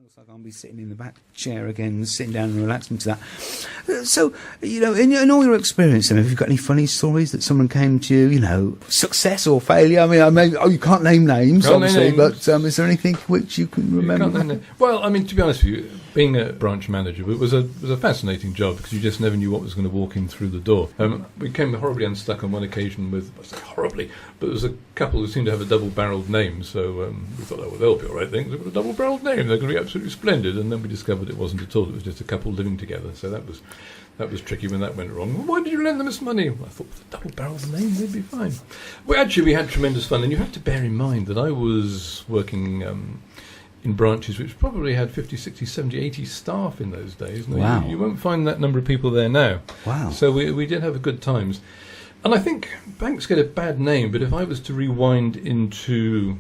Looks like I'll be sitting in the back chair again, sitting down and relaxing to that. So, in all your experience, have you got any funny stories that someone came to you, success or failure? You can't name names, obviously, but is there anything which you can remember? Well, to be honest with you, being a branch manager, it was a fascinating job because you just never knew what was going to walk in through the door. We came horribly unstuck on one occasion with, I say horribly, but there was a couple who seemed to have a double-barrelled name, so we thought, they'll be all right things. They've got a double-barrelled name, they're going to be absolutely splendid, and then we discovered it wasn't at all. It was just a couple living together, so that was tricky when that went wrong. Well, why did you lend them this money? Well, I thought with a double-barrelled name they'd be fine. Well, actually, we had tremendous fun, and you have to bear in mind that I was working in branches which probably had 50, 60, 70, 80 staff in those days. No, wow. You won't find that number of people there now. Wow. So we did have good times. And I think banks get a bad name, but if I was to rewind into,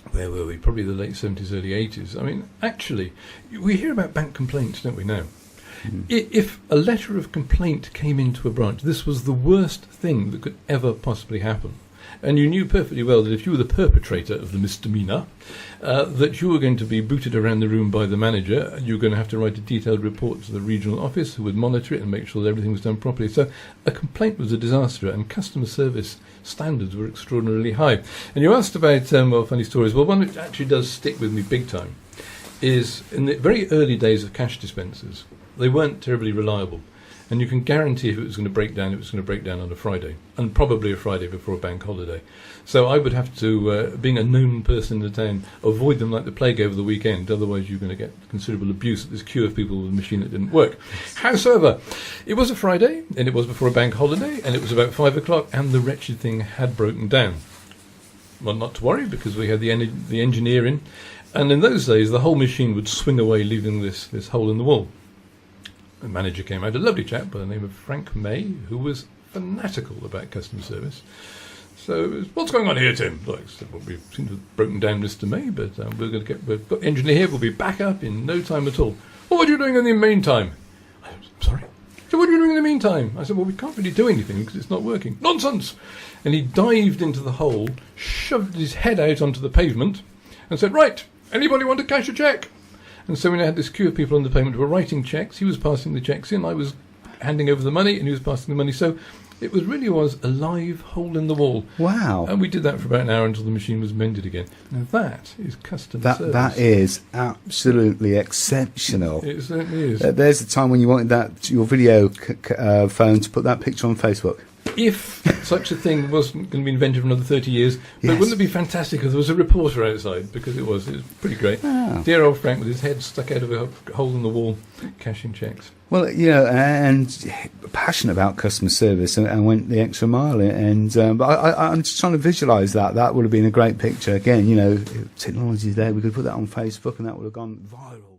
where were we, probably the late 70s, early 80s, actually, we hear about bank complaints, don't we now? Mm. If a letter of complaint came into a branch, this was the worst thing that could ever possibly happen. And you knew perfectly well that if you were the perpetrator of the misdemeanour, that you were going to be booted around the room by the manager. You were going to have to write a detailed report to the regional office who would monitor it and make sure that everything was done properly. So a complaint was a disaster, and customer service standards were extraordinarily high. And you asked about funny stories. Well, one which actually does stick with me big time is in the very early days of cash dispensers, they weren't terribly reliable. And you can guarantee if it was going to break down, it was going to break down on a Friday, and probably a Friday before a bank holiday. So I would have to, being a known person in the town, avoid them like the plague over the weekend. Otherwise, you're going to get considerable abuse at this queue of people with a machine that didn't work. However, it was a Friday, and it was before a bank holiday, and it was about 5 o'clock, and the wretched thing had broken down. Well, not to worry, because we had the engineer in, and in those days, the whole machine would swing away, leaving this hole in the wall. The manager came out, a lovely chap by the name of Frank May, who was fanatical about customer service. So, what's going on here, Tim? I said, well, we seem to have broken down Mr. May, but we've got the engineer here, we'll be back up in no time at all. Well, what are you doing in the meantime? I'm sorry? So what are you doing in the meantime? I said, well, we can't really do anything because it's not working. Nonsense! And he dived into the hole, shoved his head out onto the pavement, and said, right, anybody want to cash a cheque? And so we had this queue of people on the payment who were writing cheques. He was passing the cheques in. I was handing over the money, and he was passing the money. So it really was a live hole in the wall. Wow. And we did that for about an hour until the machine was mended again. Now that is customer service. That is absolutely exceptional. It certainly is. There's the time when you wanted your video phone to put that picture on Facebook. If such a thing wasn't going to be invented for another 30 years, but wouldn't it be fantastic if there was a reporter outside? Because it was pretty great. Oh. Dear old Frank with his head stuck out of a hole in the wall, cashing cheques. Well, and passionate about customer service and went the extra mile. But I'm just trying to visualise that. That would have been a great picture. Again, technology there, we could put that on Facebook and that would have gone viral.